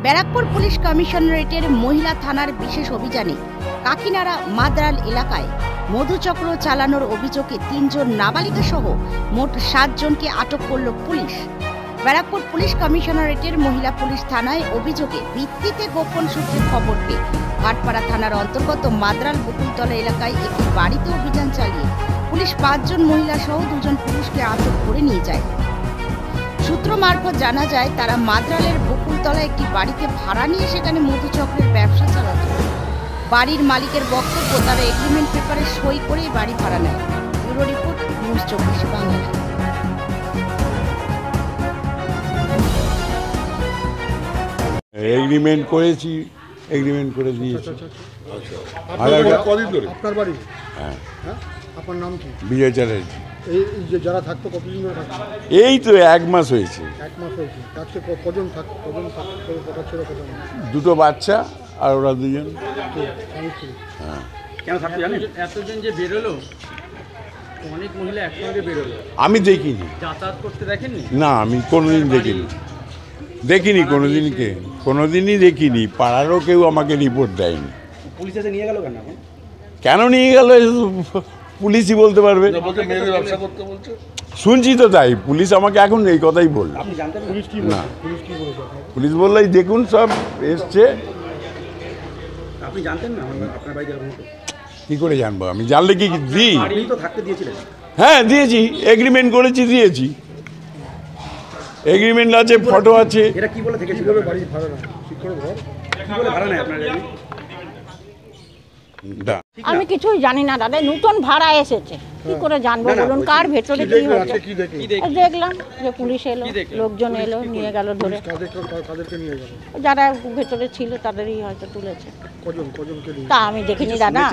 Barrackpore police কমিশনারেটের মহিলা থানার বিশেষ অভিযানে কাকিনাড়া মাদ্রাল এলাকায় মধুচক্র চালানোর অভিযোগে 3 জন নাবালিকা সহ মোট 7 জনকে আটক করল পুলিশ। ব্যারাকপুর পুলিশ কমিশনারেটের মহিলা পুলিশ থানায় অভিযোগে ভিত্তিতে গোপন সূত্রে খবর পেয়ে ভাটপাড়া থানার অন্তর্গত মাদ্রাল বকুলতলা এলাকায় একটি বাড়িতে অভিযান চালিয়ে পুলিশ 5 জন মহিলা সহ 2 জন পুরুষকে আটক করে নিয়ে যায়। সূত্র মারফত জানা যায় তারা মাদ্রালের বকুলতলা একটি বাড়িতে ভাড়া নিয়ে সেখানে মধুচক্রের ব্যবসা চালাত। বাড়ির মালিকের বক্তব্য তারা এগ্রিমেন্ট পেপারে সই করে বাড়ি ভাড়া নেয়। Bureau report, news 24 Bangla. Agreement করেছি, এগ্রিমেন্ট করে দিয়েছি। কদিন ধরে আপনার বাড়ি? হ্যাঁ। আপনার নাম কি? বিজয় চ্যাটার্জি। এই যে যারা থাকতো কতদিন ধরে থাকতো? এই তো 1 মাস হয়েছে। 1 মাস হয়েছে। থাকছে কজন থাকতো? কটা ছিল কজন? 2টো বাচ্চা আর ওরা 2 জন। হ্যাঁ। কেন থাকতো জানেন? এতজন যে বেরোলো, অনেক মহিলা একসঙ্গে বেরোলো। আমি দেখিনি। যাতায়াত করতে দেখেননি? না, আমি কোনোদিন দেখিনি কোনোদিনই দেখিনি। পাড়ারও কেউ আমাকে রিপোর্ট দেয়নি। পুলিশ এসে নিয়ে গেল কেন? কেন নিয়ে গেল পুলিশই বলতে পারবে। শুনছি তো তাই, পুলিশ আমাকে এখন এই কথাই বলল। আপনি জানতেন না, পুলিশ বললো দেখুন সব এসছে। আপনি জানতেন না আপনার বাড়িতে এরকম হতো? কি করে জানবো? আমি জানলে কি দিই? আপনি তো থাকতে দিয়েছিলেন। হ্যাঁ দিয়েছি, এগ্রিমেন্ট করেছি, দিয়েছি। এগ্রিমেন্ট আছে, ফটো আছে। এটা কি বলে থেকে বাড়ি ভাড়া না ঠিক করে ঘর কি বলে ভাড়া নেয় আপনার? আমি কিছুই জানি না দাদা, নতুন ভাড়া এসেছে, কি করে জানবো বলুন? কার ভেতরে কি হচ্ছে? দেখলাম যে পুলিশ এলো, লোকজন এলো, নিয়ে গেল ধরে। কাদেরকে নিয়ে গেল? যারা ভেতরে ছিল তাদেরই হয়তো তুলেছে। কজনকে তা আমি দেখিনি দাদা,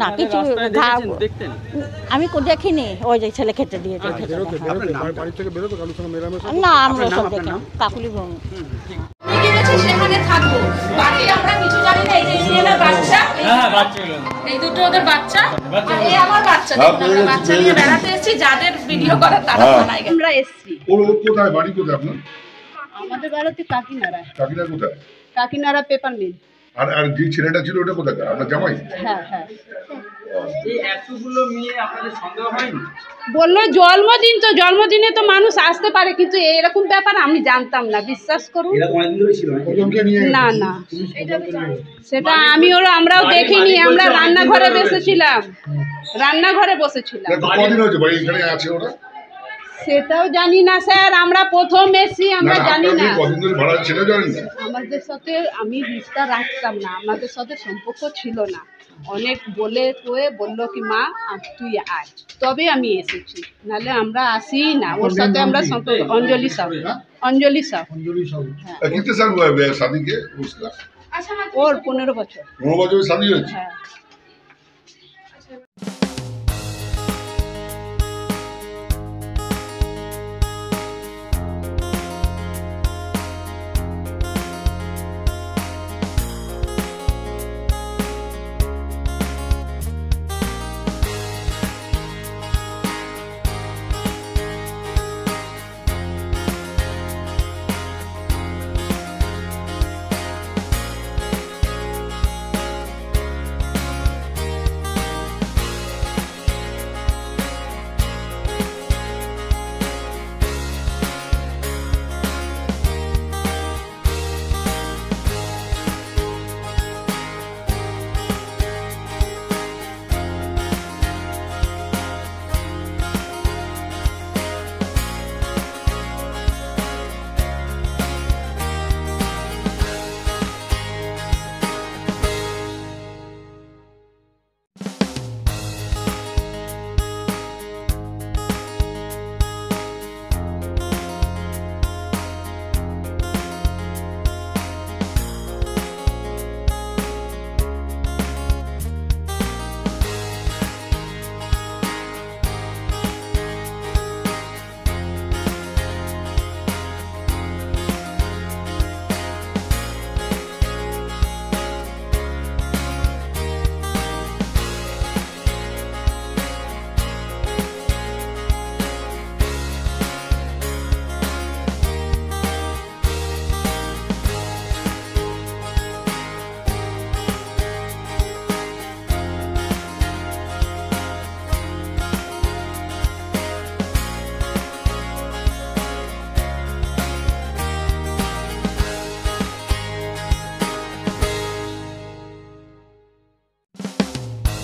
না কিছু আমি দেখিনি। ওই যে ছেলে খেতে দিয়েছে। বাড়ি থেকে বেরোতো কারোর সঙ্গে মেলামেশা? না, আমরা সব দেখি। কাকুলি ভূমি। সেখানে থাকবো, বাকি আমরা কিছু জানি না। এই যে সিরিয়ালের বাচ্চা, এই দুটো ওদের বাচ্চা, আর এই আমার বাচ্চা। আমরা বাচ্চা নিয়ে বেড়াতে এসেছি, যাদের ভিডিও করার তারা বানায়। আমরা এসেছি। কোথায় বাড়ি? কোথায় আপনার? আমাদের বাড়িতে কাকিনাড়া। কাকিনাড়া কোথায়? Kakinara paper mill. আর যে ছেলেটা ছিল ওটা কোথায়? আপনার জামাই? হ্যাঁ হ্যাঁ। এই এতগুলো মেয়ে আপনাদের সন্দেহ হয়নি? বললো জন্মদিন, তো জন্মদিনে তো মানুষ আসতে পারে, কিন্তু এরকম ব্যাপার আমি জানতাম না, বিশ্বাস করুন। না না, সেটা আমরাও দেখিনি। আমরা রান্নাঘরে বসেছিলাম, কদিন হয়েছে বাড়ি এখানে আছে ওরা? সেটাও জানি না স্যার, আমরা প্রথম এসেছি, আমরা জানি না। কদিন ধরে ভাড়া ছিল জানেন না? আমাদের সাথে আমি রিশতা রাখতাম না, আমাদের সাথে সম্পর্ক ছিল না। অনেক বললো কি মা তুই আয়, তবে আমি এসেছি, নাহলে আমরা আসি না। ওর সাথে আমরা সম্পর্ক। অঞ্জলি সাহু। कितने साल हुआ है शादी के उसका? ওর 15 বছর। 15 বছর शादी হয়েছে? হ্যাঁ।